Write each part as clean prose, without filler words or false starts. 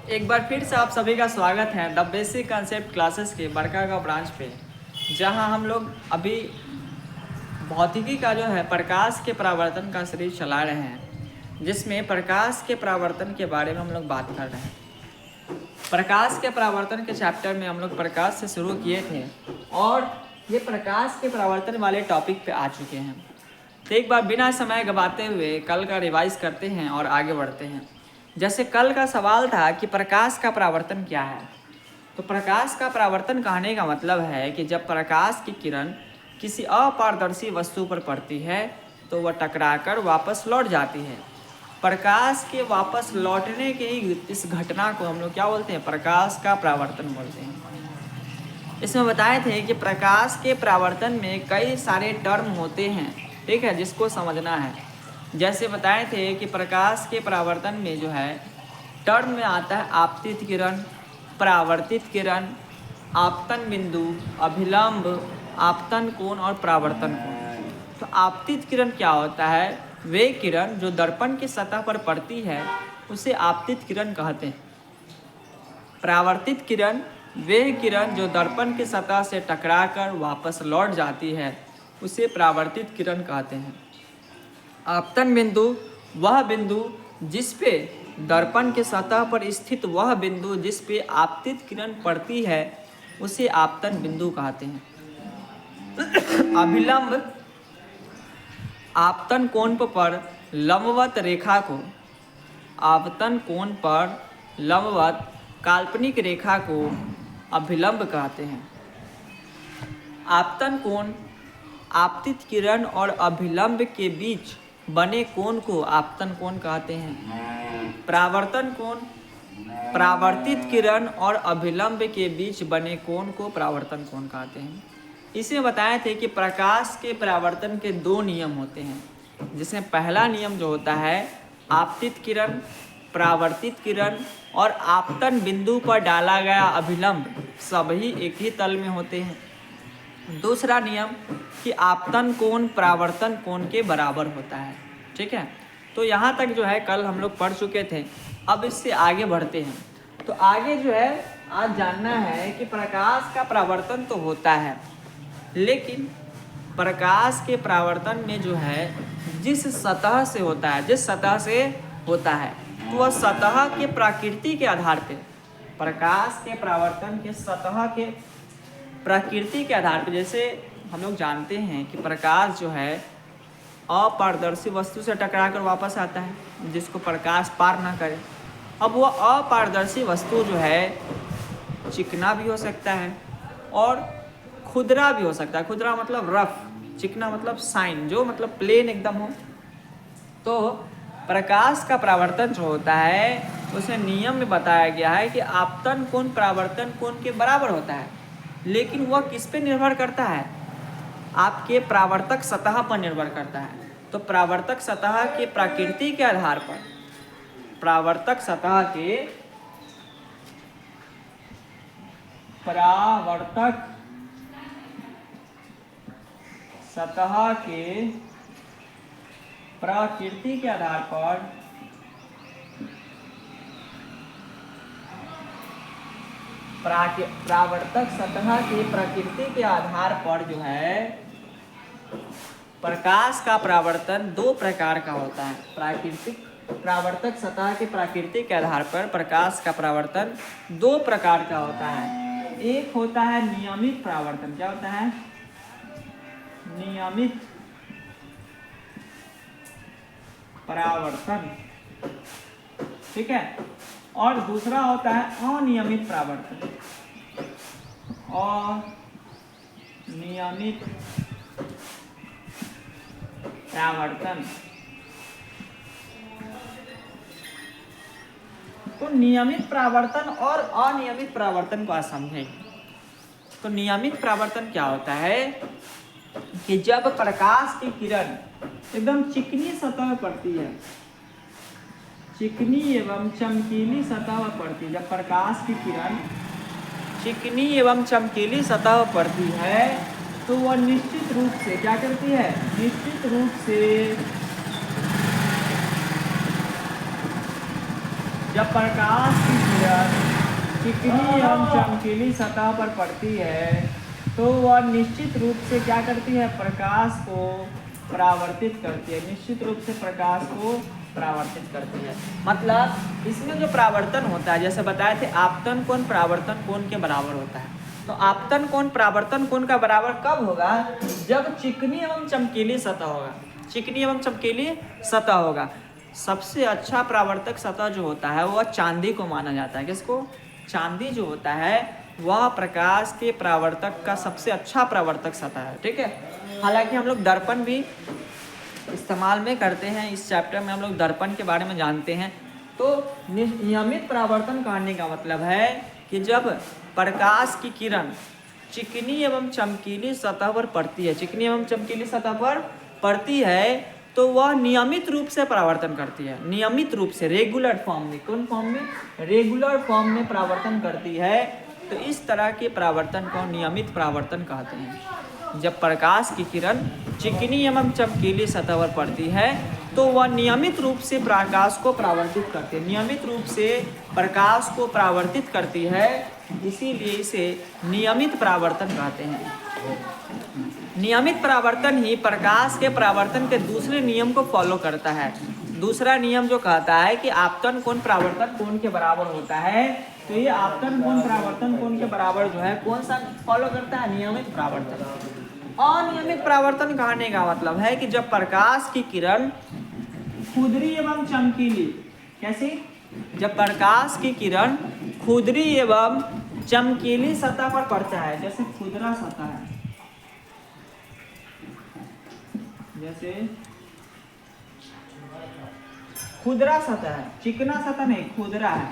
एक बार फिर से आप सभी का स्वागत है द बेसिक कंसेप्ट क्लासेस के बड़कागांव ब्रांच पे, जहां हम लोग अभी भौतिकी का जो है प्रकाश के परावर्तन का सीरीज चला रहे हैं, जिसमें प्रकाश के परावर्तन के बारे में हम लोग बात कर रहे हैं। प्रकाश के परावर्तन के चैप्टर में हम लोग प्रकाश से शुरू किए थे और ये प्रकाश के परावर्तन वाले टॉपिक पे आ चुके हैं। तो एक बार बिना समय गवाते हुए कल का रिवाइज करते हैं और आगे बढ़ते हैं। जैसे कल का सवाल था कि प्रकाश का परावर्तन क्या है, तो प्रकाश का परावर्तन कहने का मतलब है कि जब प्रकाश की किरण किसी अपारदर्शी वस्तु पर पड़ती है तो वह टकराकर वापस लौट जाती है। प्रकाश के वापस लौटने के ही इस घटना को हम लोग क्या बोलते हैं? प्रकाश का परावर्तन बोलते हैं। इसमें बताए थे कि प्रकाश के परावर्तन में कई सारे टर्म होते हैं, ठीक है, जिसको समझना है। जैसे बताए थे कि प्रकाश के परावर्तन में जो है टर्म में आता है आपतित किरण, परावर्तित किरण, आपतन बिंदु, अभिलंब, आपतन कोण और परावर्तन कोण। तो आपतित किरण क्या होता है? वे किरण जो दर्पण की सतह पर पड़ती है उसे आपतित किरण कहते हैं। परावर्तित किरण वे किरण जो दर्पण की सतह से टकराकर वापस लौट जाती है उसे परावर्तित किरण कहते हैं। आपतन बिंदु वह बिंदु जिस पे दर्पण के सतह पर स्थित वह बिंदु जिस पे आपतित किरण पड़ती है उसे आपतन बिंदु कहते हैं। अभिलंब आपतन कोण पर लंबवत रेखा को, आपतन कोण पर लंबवत काल्पनिक रेखा को अभिलंब कहते हैं। आपतन कोण आपतित किरण और अभिलंब के बीच बने कोण को आपतन कोण कहते हैं। परावर्तन कोण परावर्तित किरण और अभिलंब के बीच बने कोण को परावर्तन कोण कहते हैं। इसे बताए थे कि प्रकाश के परावर्तन के दो नियम होते हैं, जिसमें पहला नियम जो होता है आपतित किरण, परावर्तित किरण और आपतन बिंदु पर डाला गया अभिलंब सभी एक ही तल में होते हैं। दूसरा नियम कि आपतन कोण परावर्तन कोण के बराबर होता है, ठीक है। तो यहाँ तक जो है कल हम लोग पढ़ चुके थे। अब इससे आगे बढ़ते हैं। तो आगे जो है आज जानना है कि प्रकाश का परावर्तन तो होता है, लेकिन प्रकाश के परावर्तन में जो है जिस सतह से होता है, जिस सतह से होता है, तो वह सतह के प्रकृति के आधार पे, प्रकाश के परावर्तन के सतह के प्रकृति के आधार पर, जैसे हम लोग जानते हैं कि प्रकाश जो है अपारदर्शी वस्तु से टकराकर वापस आता है जिसको प्रकाश पार ना करे। अब वो अपारदर्शी वस्तु जो है चिकना भी हो सकता है और खुदरा भी हो सकता है। खुदरा मतलब रफ, चिकना मतलब साइन, जो मतलब प्लेन एकदम हो। तो प्रकाश का परावर्तन जो होता है उसे नियम में बताया गया है कि आपतन कोण परावर्तन कोण के बराबर होता है, लेकिन वह किस पे निर्भर करता है? आपके परावर्तक सतह पर निर्भर करता है। तो परावर्तक सतह के प्रकृति के आधार पर, परावर्तक सतह के परावर्तक सतह के प्रकृति के आधार पर परावर्तक सतह की प्रकृति के आधार पर जो है प्रकाश का परावर्तन दो प्रकार का होता है। प्राकृतिक परावर्तक सतह की प्रकृति के आधार पर प्रकाश का परावर्तन दो प्रकार का होता है। एक होता है नियमित परावर्तन। क्या होता है? नियमित परावर्तन, ठीक है। और दूसरा होता है अनियमित परावर्तन। अनियमित परावर्तन। तो नियमित परावर्तन और अनियमित परावर्तन को आप समझेंगे। तो नियमित परावर्तन क्या होता है कि जब प्रकाश की किरण एकदम चिकनी सतह पर पड़ती है, चिकनी एवं चमकीली सतह पर पड़ती है, जब प्रकाश की किरण चिकनी एवं चमकीली सतह पर पड़ती है तो वह निश्चित रूप से क्या करती है? निश्चित रूप से जब प्रकाश की किरण चिकनी एवं चमकीली सतह पर पड़ती है तो वह निश्चित रूप से क्या करती है, प्रकाश को परावर्तित करती है, निश्चित रूप से प्रकाश को परावर्तित करती है। मतलब इसमें जो परावर्तन होता है, जैसे बताए थे आपतन कोण परावर्तन कोण के बराबर होता है, तो आपतन कोण परावर्तन कोण का बराबर कब होगा, जब चिकनी एवं चमकीली सतह होगा, चिकनी एवं चमकीली सतह होगा। सबसे अच्छा परावर्तक सतह जो होता है वह चांदी को माना जाता है। किसको? चांदी जो होता है वह प्रकाश के परावर्तक का सबसे अच्छा परावर्तक सतह है। ठीक है, हालांकि हम लोग दर्पण भी इस्तेमाल में करते हैं, इस चैप्टर में हम लोग दर्पण के बारे में जानते हैं। तो नियमित परावर्तन करने का मतलब है कि जब प्रकाश की किरण चिकनी एवं चमकीली सतह पर पड़ती है, चिकनी एवं चमकीली सतह पर पड़ती है तो वह नियमित रूप से परावर्तन करती है, नियमित रूप से, रेगुलर फॉर्म में। कौन फॉर्म में? रेगुलर फॉर्म में परावर्तन करती है। तो इस तरह के परावर्तन को नियमित परावर्तन कहते हैं। जब प्रकाश की किरण चिकनी एवं चमकीली सतह पर पड़ती है तो वह नियमित रूप से प्रकाश को परावर्तित करती है, नियमित रूप से प्रकाश को परावर्तित करती है, इसीलिए इसे नियमित परावर्तन कहते हैं। नियमित परावर्तन ही प्रकाश के परावर्तन के दूसरे नियम को फॉलो करता है। दूसरा नियम जो कहता है कि आपतन कोण परावर्तन कोण के बराबर होता है, तो ये आपतन कोण परावर्तन कोण के बराबर जो है कौन सा फॉलो करता है? नियमित परावर्तन। अनियमित परावर्तन कहने का मतलब है कि जब प्रकाश की किरण खुदरी एवं चमकीली, कैसी? जब प्रकाश की किरण खुदरी एवं चमकीली सतह पर पड़ता है, जैसे खुदरा सतह है, जैसे खुदरा सतह है, चिकना सतह नहीं, खुदरा है,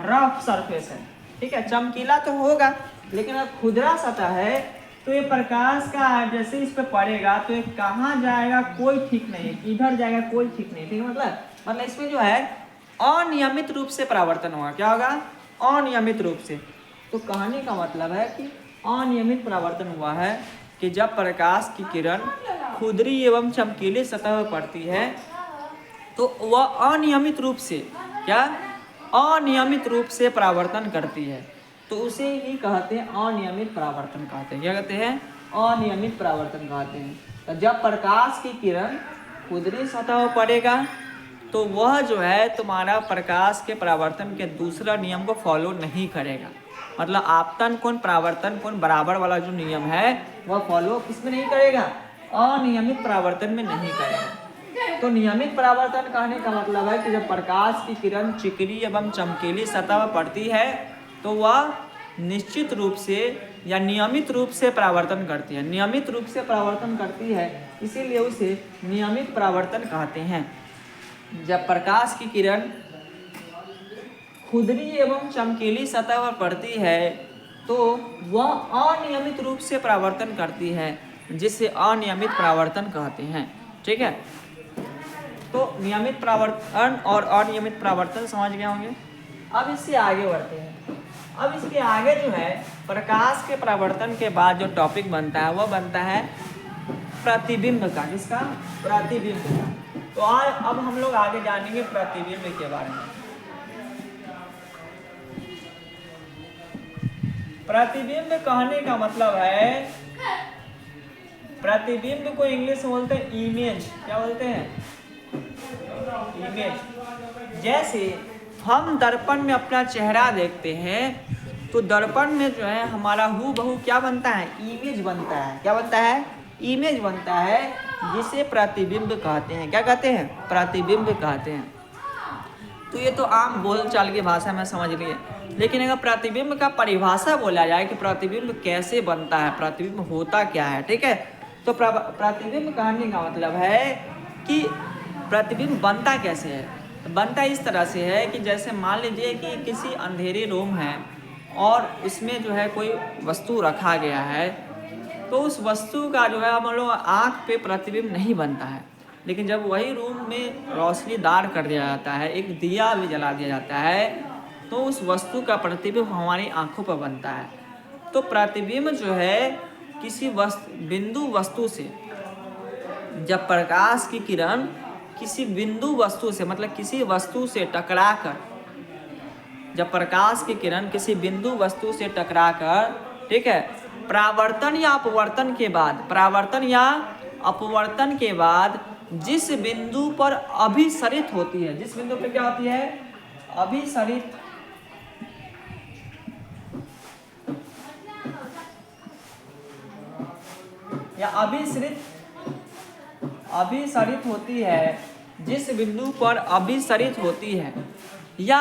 रफ सरफेस है। ठीक है, चमकीला तो होगा लेकिन अब खुदरा सतह है तो ये प्रकाश का जैसे इस पे पड़ेगा तो ये कहाँ जाएगा कोई ठीक नहीं है, किधर जाएगा कोई ठीक नहीं। ठीक है, मतलब इसमें जो है अनियमित रूप से परावर्तन होगा। क्या होगा? अनियमित रूप से। तो कहने का मतलब है कि अनियमित परावर्तन हुआ है कि जब प्रकाश की किरण खुदरी एवं चमकीली सतह पर पड़ती है तो वह अनियमित रूप से, क्या? अनियमित रूप से परावर्तन करती है, तो उसे ही कहते हैं अनियमित परावर्तन कहते हैं। क्या कहते हैं? अनियमित परावर्तन कहते हैं। तो जब प्रकाश की किरण खुदरी सतह पर पड़ेगा तो वह जो है तुम्हारा प्रकाश के परावर्तन के दूसरा नियम को फॉलो नहीं करेगा। मतलब आपतन कोण परावर्तन कोण बराबर वाला जो नियम है वह फॉलो किसमें नहीं करेगा? अनियमित परावर्तन में नहीं करेगा। तो नियमित परावर्तन कहने का मतलब है कि जब प्रकाश की किरण चिकनी एवं चमकीली सतह पर पड़ती है तो वह निश्चित रूप से या नियमित रूप से परावर्तन करती है, नियमित रूप से परावर्तन करती है, इसीलिए उसे नियमित परावर्तन कहते हैं। जब प्रकाश की किरण खुदरी एवं चमकीली सतह पर पड़ती है तो वह अनियमित रूप से परावर्तन करती है, जिसे अनियमित परावर्तन कहते हैं। ठीक है, तो नियमित परावर्तन और अनियमित परावर्तन समझ गए होंगे। अब इससे आगे बढ़ते हैं। अब इसके आगे जो है प्रकाश के परावर्तन के बाद जो टॉपिक बनता है वह बनता है प्रतिबिंब का। किसका? प्रतिबिंब का। तो अब हम लोग आगे जानेंगे प्रतिबिंब के बारे में। प्रतिबिंब कहने का मतलब है, प्रतिबिंब को इंग्लिश में बोलते हैं इमेज। क्या बोलते हैं? इमेज। जैसे हम दर्पण में अपना चेहरा देखते हैं तो दर्पण में जो है हमारा हूबहू क्या बनता है? इमेज बनता है। क्या बनता है? इमेज बनता है, जिसे प्रतिबिंब कहते हैं। क्या कहते हैं? प्रतिबिंब कहते हैं। तो ये तो आम बोलचाल की भाषा में समझ लिए, लेकिन अगर प्रतिबिंब का परिभाषा बोला जाए कि प्रतिबिंब कैसे बनता है, प्रतिबिंब होता क्या है, ठीक है, तो प्रतिबिंब कहने का मतलब है कि प्रतिबिंब बनता कैसे है। बनता इस तरह से है कि जैसे मान लीजिए कि किसी अंधेरे रूम है और उसमें जो है कोई वस्तु रखा गया है, तो उस वस्तु का जो है हम लोग आँख पे प्रतिबिंब नहीं बनता है, लेकिन जब वही रूम में रोशनीदार कर दिया जाता है, एक दिया भी जला दिया जाता है, तो उस वस्तु का प्रतिबिंब हमारी आँखों पर बनता है। तो प्रतिबिंब जो है किसी बिंदु वस्तु से, जब प्रकाश की किरण किसी बिंदु वस्तु से मतलब किसी वस्तु से टकराकर जब प्रकाश की किरण किसी बिंदु वस्तु से टकराकर, ठीक है, परावर्तन या अपवर्तन के बाद, परावर्तन या अपवर्तन के बाद जिस बिंदु पर अभिसरित होती है, जिस बिंदु पर क्या होती है, अभिसरित, या अभिसरित होती है, जिस बिंदु पर अभिसरित होती है या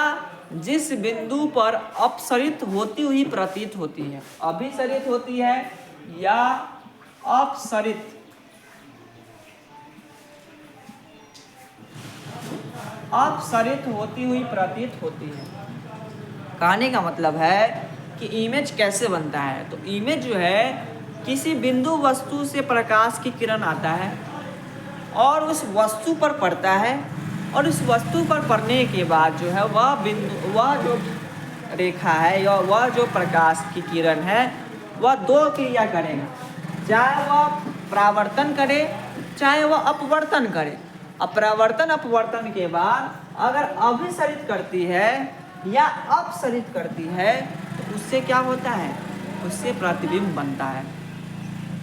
जिस बिंदु पर अपसरित होती हुई प्रतीत होती है, अभिसरित होती है या अपसरित, अपसरित होती हुई प्रतीत होती है। कहने का मतलब है कि इमेज कैसे बनता है, तो इमेज जो है किसी बिंदु वस्तु से प्रकाश की किरण आता है और उस वस्तु पर पड़ता है, और उस वस्तु पर पड़ने के बाद जो है वह बिंदु, वह जो रेखा है या वह जो प्रकाश की किरण है वह दो क्रिया करेगा, चाहे वह परावर्तन करे चाहे वह अपवर्तन करे। अब परावर्तन अपवर्तन के बाद अगर अभिसरित करती है या अपसरित करती है तो उससे क्या होता है, उससे प्रतिबिंब बनता है।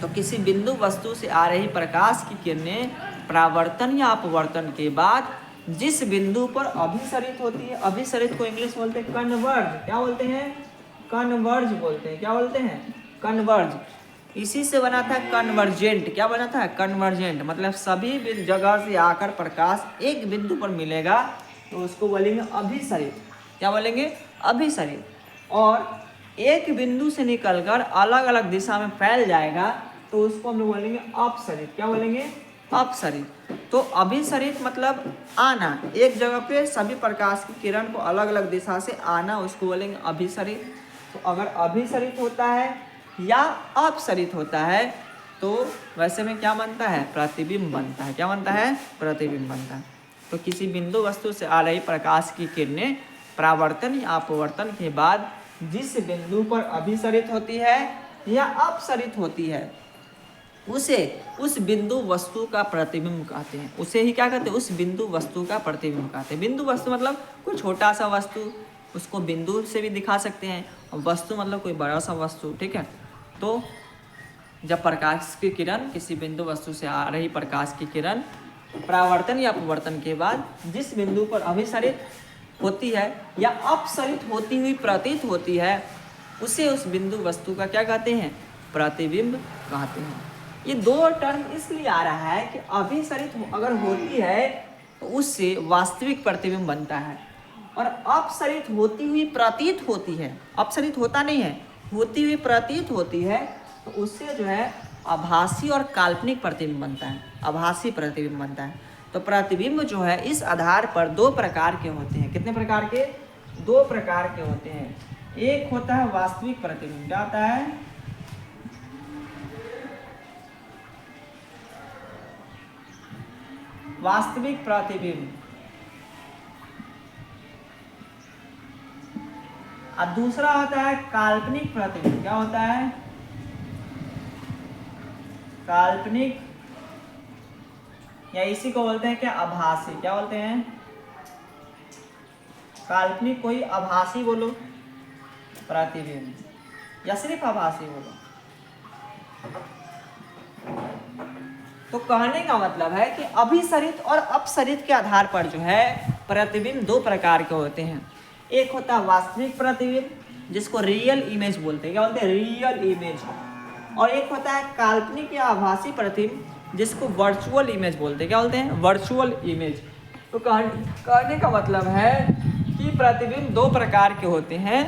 तो किसी बिंदु वस्तु से आ रही प्रकाश की किरणें परावर्तन या अपवर्तन के बाद जिस बिंदु पर अभिसरित होती है, अभिसरित को इंग्लिश बोलते हैं कन्वर्ज, क्या बोलते हैं, कन्वर्ज बोलते हैं, क्या बोलते हैं, कन्वर्ज। इसी से बना था कन्वर्जेंट, क्या बना था, कन्वर्जेंट, मतलब सभी जगह से आकर प्रकाश एक बिंदु पर मिलेगा तो उसको बोलेंगे अभिसरित, क्या बोलेंगे, अभिसरित। और एक बिंदु से निकलकर अलग अलग दिशा में फैल जाएगा तो उसको हम लोग बोलेंगे अपसरित, क्या बोलेंगे, अपसरित। तो अभिसरित मतलब आना, एक जगह पे सभी प्रकाश की किरण को अलग अलग दिशा से आना, उसको बोलेंगे अभिसरित। तो अगर अभिसरित होता है या अपसरित होता है तो वैसे में क्या बनता है, प्रतिबिंब बनता है, क्या बनता है, प्रतिबिंब बनता है। तो किसी बिंदु वस्तु से आ रही प्रकाश की किरणें परावर्तन या अपवर्तन के बाद जिस बिंदु पर अभिसरित होती है या अपसरित होती है उसे उस बिंदु वस्तु का प्रतिबिंब कहते हैं। उसे ही क्या कहते हैं, उस बिंदु वस्तु का प्रतिबिंब कहते हैं। बिंदु वस्तु मतलब कोई छोटा सा वस्तु, उसको बिंदु से भी दिखा सकते हैं, और वस्तु मतलब कोई बड़ा सा वस्तु, ठीक है। तो जब प्रकाश की किरण किसी बिंदु वस्तु से आ रही प्रकाश की किरण परावर्तन या अपवर्तन के बाद जिस बिंदु पर अभिसरित होती है या अपसरित होती हुई प्रतीत होती है उसे उस बिंदु वस्तु का क्या कहते हैं, प्रतिबिंब कहते हैं। ये दो टर्म इसलिए आ रहा है कि अभिसरित अगर होती है तो उससे वास्तविक प्रतिबिंब बनता है, और अपसरित होती हुई प्रतीत होती है, अपसरित होता नहीं है, होती हुई प्रतीत होती है तो उससे जो है आभासी और काल्पनिक प्रतिबिंब बनता है, आभासी प्रतिबिंब बनता है। तो प्रतिबिंब जो है इस आधार पर दो प्रकार के होते हैं। कितने प्रकार के, दो प्रकार के होते हैं। एक होता है वास्तविक प्रतिबिंब, क्या होता है, वास्तविक प्रतिबिंब, और दूसरा होता है काल्पनिक प्रतिबिंब। क्या होता है, काल्पनिक, या इसी को बोलते हैं क्या, आभासी, क्या बोलते हैं, काल्पनिक कोई आभासी बोलो प्रतिबिंब, या सिर्फ आभासी बोलो। तो कहने का मतलब है कि अभिसरित और अपसरित के आधार पर जो है प्रतिबिंब दो प्रकार के होते हैं। एक होता है वास्तविक प्रतिबिंब जिसको रियल इमेज बोलते हैं, क्या बोलते हैं, रियल इमेज। और एक होता है काल्पनिक या आभासी प्रतिबिंब जिसको वर्चुअल इमेज बोलते हैं, क्या बोलते हैं, वर्चुअल इमेज। तो कहने का मतलब है कि प्रतिबिंब दो प्रकार के होते हैं,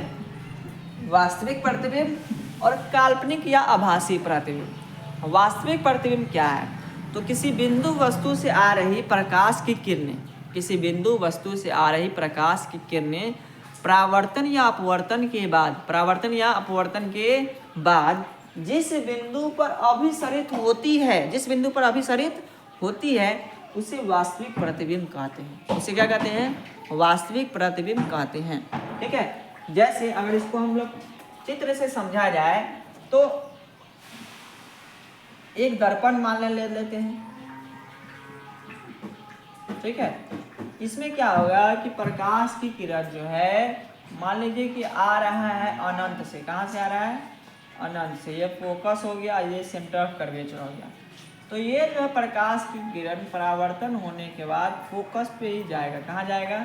वास्तविक प्रतिबिंब और काल्पनिक या आभासी प्रतिबिंब। वास्तविक प्रतिबिंब क्या है, तो किसी बिंदु वस्तु से आ रही प्रकाश की किरणें, किसी बिंदु वस्तु से आ रही प्रकाश की किरणें परावर्तन या अपवर्तन के बाद, परावर्तन या अपवर्तन के बाद जिस बिंदु पर अभिसरित होती है, जिस बिंदु पर अभिसरित होती है उसे वास्तविक प्रतिबिंब कहते हैं। उसे क्या कहते हैं, वास्तविक प्रतिबिंब कहते हैं, ठीक है। जैसे अगर इसको हम लोग चित्र से समझा जाए तो एक दर्पण मान ले लेते हैं, ठीक है। इसमें क्या होगा कि प्रकाश की किरण जो है मान लीजिए कि आ रहा है अनंत से, कहाँ से आ रहा है? अनंत से। ये फोकस हो गया, ये सेंटर ऑफ कर्वेचर हो गया। तो ये जो है प्रकाश की किरण परावर्तन होने के बाद फोकस पे ही जाएगा। कहाँ जाएगा?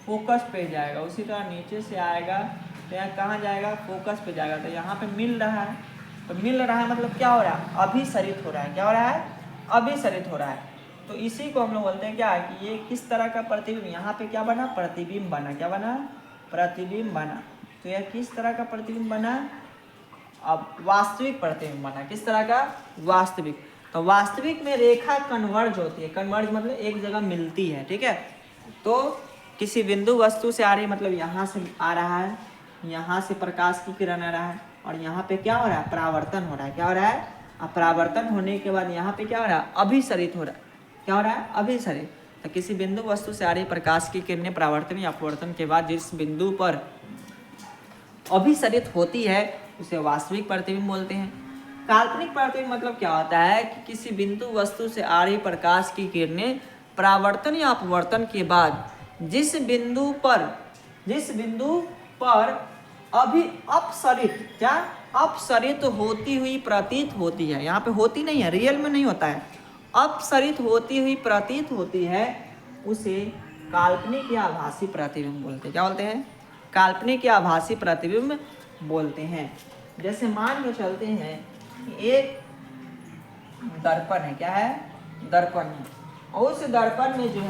फोकस पे जाएगा। उसी तरह नीचे से आएगा तो यहाँ कहाँ जाएगा? फोकस पे जाएगा। तो यहाँ पे मिल रहा है, तो मिल रहा है मतलब क्या हो रहा है? अभिसरित हो रहा है। क्या हो रहा है? अभिसरित हो रहा है। तो इसी को हम लोग बोलते हैं क्या, कि ये किस तरह का प्रतिबिंब, यहाँ पे क्या बना? प्रतिबिंब बना। क्या बना? प्रतिबिंब बना। तो यह किस तरह का प्रतिबिंब बना? अब वास्तविक प्रतिबिंब बना। किस तरह का? वास्तविक। तो वास्तविक में रेखा कन्वर्ज होती है। कन्वर्ज मतलब एक जगह मिलती है, ठीक है। तो किसी बिंदु वस्तु से आ रही, मतलब यहाँ से आ रहा है, यहाँ से प्रकाश की किरण आ रहा है, और यहाँ पे क्या हो रहा है? परावर्तन हो रहा है। क्या हो रहा है? अब परावर्तन होने के बाद यहाँ पे क्या हो रहा है? अभिसरित हो रहा है। क्या हो रहा है? अभिसरित। तो किसी बिंदु वस्तु से आ रही प्रकाश की किरणें परावर्तन या अपवर्तन के बाद जिस बिंदु पर अभिसरित होती है उसे वास्तविक प्रतिबिंब बोलते हैं। काल्पनिक प्रतिबिंब मतलब क्या होता है कि किसी बिंदु वस्तु से आ रही प्रकाश की किरणें परावर्तन या अपवर्तन के बाद जिस बिंदु पर अभी अपसरित, क्या? अपसरित होती हुई प्रतीत होती है। यहाँ पे होती नहीं है, रियल में नहीं होता है, अपसरित होती हुई प्रतीत होती है, उसे काल्पनिक या आभासी प्रतिबिंब बोलते हैं। क्या बोलते हैं? काल्पनिक या आभासी प्रतिबिंब बोलते हैं। जैसे मान के चलते हैं कि एक दर्पण है। क्या है? दर्पण है। और उस दर्पण में जो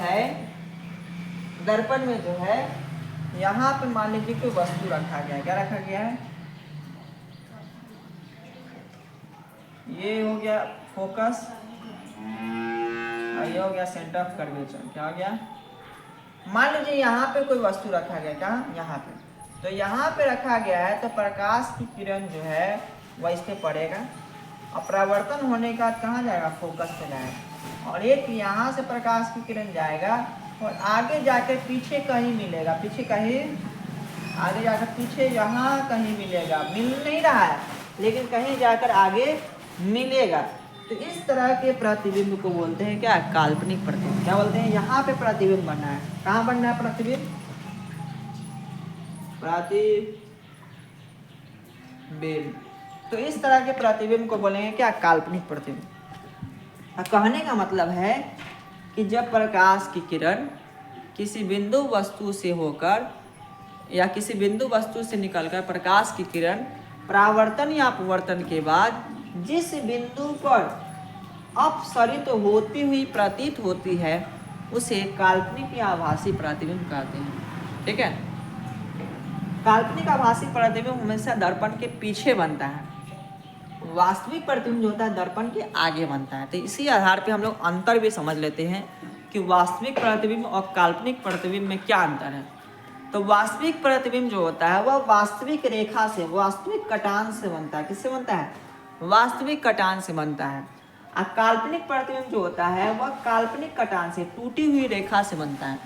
है यहाँ पे मान लीजिए कोई वस्तु रखा गया है। क्या रखा गया है? ये हो गया फोकस, ये हो गया सेंटर ऑफ कर्वेचर। क्या हो गया? मान लीजिए यहाँ पे कोई वस्तु रखा गया। कहाँ? यहाँ पे। तो यहाँ पे रखा गया है तो प्रकाश की किरण जो है वह इस पे पड़ेगा, और परावर्तन होने के बाद कहाँ जाएगा? फोकस पे जाएगा। और एक यहाँ से प्रकाश की किरण जाएगा और आगे जाकर पीछे कहीं मिलेगा। पीछे कहीं, आगे जाकर पीछे यहाँ कहीं मिलेगा। मिल नहीं रहा है लेकिन कहीं जाकर आगे मिलेगा। तो इस तरह के प्रतिबिंब को बोलते हैं क्या? काल्पनिक प्रतिबिंब। क्या बोलते हैं? यहाँ पे प्रतिबिंब बनना है। कहाँ बनना है प्रतिबिंब? प्रतिबिंब। तो इस तरह के प्रतिबिंब को बोलेंगे क्या? काल्पनिक प्रतिबिंब। कहने का मतलब है कि जब प्रकाश की किरण किसी बिंदु वस्तु से होकर या किसी बिंदु वस्तु से निकलकर प्रकाश की किरण परावर्तन या अपवर्तन के बाद जिस बिंदु पर अपसरित होती हुई प्रतीत होती है उसे काल्पनिक या आभासी प्रतिबिंब कहते हैं। ठीक है। काल्पनिक आभासी प्रतिबिंब हमेशा दर्पण के पीछे बनता है, वास्तविक प्रतिबिंब जो होता है दर्पण के आगे बनता है। तो इसी आधार पे हम लोग अंतर भी समझ लेते हैं कि वास्तविक प्रतिबिंब और काल्पनिक प्रतिबिंब में क्या अंतर है। तो वास्तविक प्रतिबिंब जो होता है वह वास्तविक रेखा से, वास्तविक कटान से बनता है। किससे बनता है? वास्तविक कटान से बनता है। और काल्पनिक प्रतिबिंब जो होता है वह काल्पनिक कटान से, टूटी हुई रेखा से बनता है।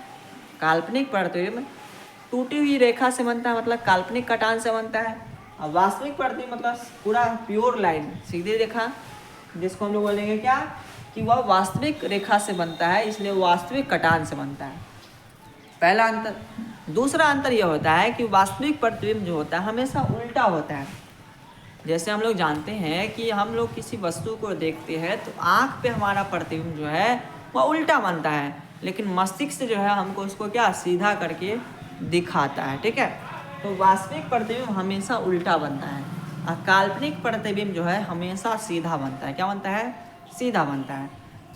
काल्पनिक प्रतिबिंब टूटी हुई रेखा से बनता है, मतलब काल्पनिक कटान से बनता है। और वास्तविक प्रतिबिंब मतलब पूरा प्योर लाइन, सीधी रेखा, जिसको हम लोग बोलेंगे क्या कि वह वास्तविक रेखा से बनता है, इसलिए वास्तविक कटान से बनता है। पहला अंतर। दूसरा अंतर यह होता है कि वास्तविक प्रतिबिंब जो होता है हमेशा उल्टा होता है। जैसे हम लोग जानते हैं कि हम लोग किसी वस्तु को देखते हैं तो आँख पे हमारा प्रतिबिंब जो है वह उल्टा बनता है, लेकिन मस्तिष्क जो है हमको उसको क्या सीधा करके दिखाता है। ठीक है। तो वास्तविक प्रतिबिंब हमेशा उल्टा बनता है और काल्पनिक प्रतिबिंब जो है हमेशा सीधा बनता है। क्या बनता है? सीधा बनता है।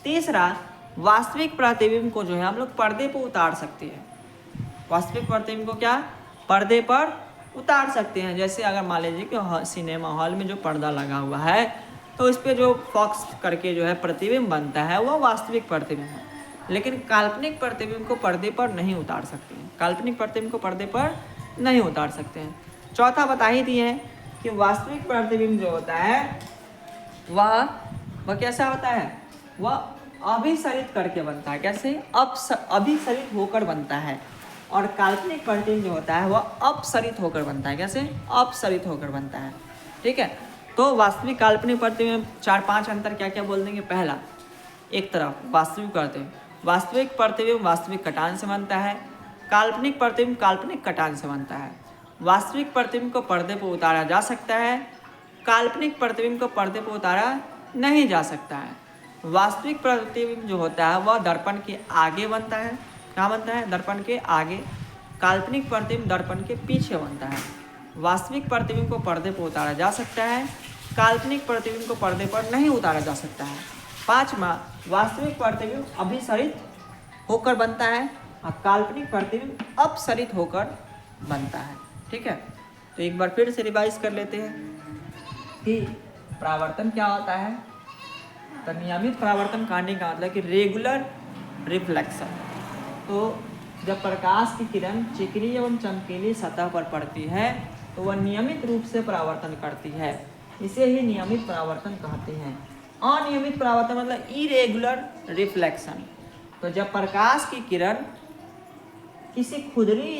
तीसरा, वास्तविक प्रतिबिंब को जो है हम लोग पर्दे पर उतार सकते हैं। वास्तविक प्रतिबिंब को क्या पर्दे पर उतार सकते हैं। जैसे अगर मान लीजिए कि सिनेमा हॉल में जो पर्दा लगा हुआ है तो इस पर जो फॉक्स करके जो है प्रतिबिंब बनता है वह वास्तविक प्रतिबिंब है, लेकिन काल्पनिक प्रतिबिंब को पर्दे पर नहीं उतार सकते हैं। काल्पनिक प्रतिबिंब को पर्दे पर नहीं उतार सकते हैं। चौथा बता ही दिए हैं कि वास्तविक प्रतिबिंब जो होता है वह कैसा होता है? वह अभिसरित करके बनता है। कैसे? अभिसरित होकर बनता है। और काल्पनिक प्रतिबिंब जो होता है वह अपसरित होकर बनता है। कैसे? अपसरित होकर बनता है। ठीक है। तो वास्तविक काल्पनिक प्रतिबिंब 4-5 अंतर क्या क्या बोल देंगे। पहला, एक तरफ वास्तविक प्रतिबिंब वास्तविक प्रतिबिंब वास्तविक कटान से बनता है, काल्पनिक प्रतिबिंब काल्पनिक कटान से बनता है। वास्तविक प्रतिबिंब को पर्दे पर उतारा जा सकता है, काल्पनिक प्रतिबिंब को पर्दे पर उतारा नहीं जा सकता है। वास्तविक प्रतिबिंब जो होता है वह दर्पण के आगे बनता है। क्या बनता है? दर्पण के आगे। काल्पनिक प्रतिबिंब दर्पण के पीछे बनता है। वास्तविक प्रतिबिंब को पर्दे पर उतारा जा सकता है, काल्पनिक प्रतिबिंब को पर्दे पर नहीं उतारा जा सकता है। 5वां, वास्तविक प्रतिबिंब अभिसरित होकर बनता है और काल्पनिक प्रतिबिंब अपसरित होकर बनता है। ठीक है, तो एक बार फिर से रिवाइज कर लेते हैं कि परावर्तन क्या होता है। तो नियमित परावर्तन कहने का मतलब कि रेगुलर रिफ्लेक्शन। तो जब प्रकाश की किरण चिकनी एवं चमकीली सतह पर पड़ती है तो वह नियमित रूप से परावर्तन करती है, इसे ही नियमित परावर्तन कहते हैं। अनियमित परावर्तन मतलब इरेगुलर रिफ्लेक्शन। तो जब प्रकाश की किरण किसी खुदरी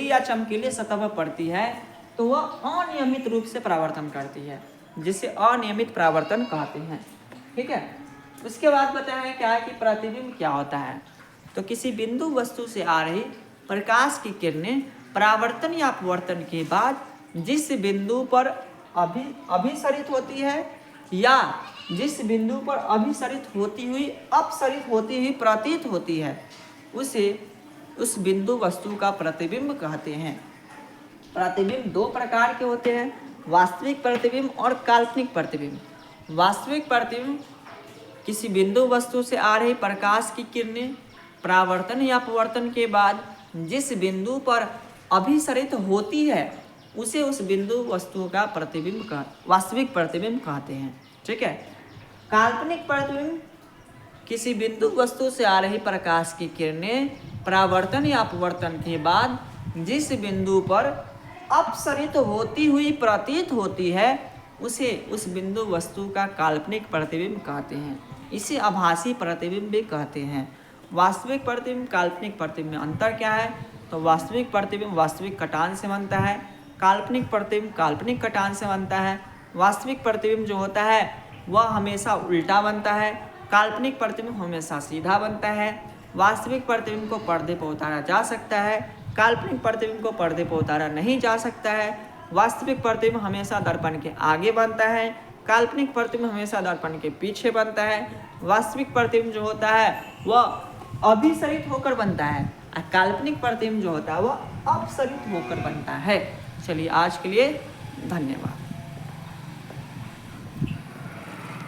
या चमकीली सतह पर पड़ती है तो वह अनियमित रूप से परावर्तन करती है, जिसे अनियमित परावर्तन कहते हैं। ठीक है, उसके बाद बताया है क्या है कि प्रतिबिंब क्या होता है। तो किसी बिंदु वस्तु से आ रही प्रकाश की किरणें परावर्तन या अपवर्तन के बाद जिस बिंदु पर अभिसरित होती है या जिस बिंदु पर अभिसरित होती हुई अपसरित होती हुई प्रतीत होती है उसे उस बिंदु वस्तु का प्रतिबिंब कहते हैं। प्रतिबिंब दो प्रकार के होते हैं, वास्तविक प्रतिबिंब और काल्पनिक प्रतिबिंब। वास्तविक प्रतिबिंब किसी बिंदु वस्तु से आ रही प्रकाश की किरणें परावर्तन या अपवर्तन के बाद जिस बिंदु पर अभिसरित होती है उसे उस बिंदु वस्तु का प्रतिबिंब का वास्तविक प्रतिबिंब कहते हैं। ठीक है, काल्पनिक प्रतिबिंब किसी बिंदु वस्तु से आ रही प्रकाश की किरणें परावर्तन या अपवर्तन के बाद जिस बिंदु पर अपसरित होती हुई प्रतीत होती है उसे उस बिंदु वस्तु का काल्पनिक प्रतिबिंब कहते हैं, इसे आभासी प्रतिबिंब भी कहते हैं। वास्तविक प्रतिबिंब काल्पनिक प्रतिबिंब में अंतर क्या है? तो वास्तविक प्रतिबिंब वास्तविक कटान से बनता है, काल्पनिक प्रतिबिंब काल्पनिक कटान से बनता है। वास्तविक प्रतिबिंब जो होता है वह हमेशा उल्टा बनता है, काल्पनिक प्रतिबिंब हमेशा सीधा बनता है। वास्तविक प्रतिबिंब को पर्दे पर उतारा जा सकता है, काल्पनिक प्रतिबिंब को पर्दे पर उतारा नहीं जा सकता है। वास्तविक प्रतिबिंब हमेशा दर्पण के आगे बनता है, काल्पनिक प्रतिबिंब हमेशा दर्पण के पीछे बनता है। वास्तविक प्रतिबिंब जो होता है वह अभिसरित होकर बनता है और काल्पनिक प्रतिबिंब जो होता है वह अपसरित होकर बनता है। चलिए आज के लिए धन्यवाद।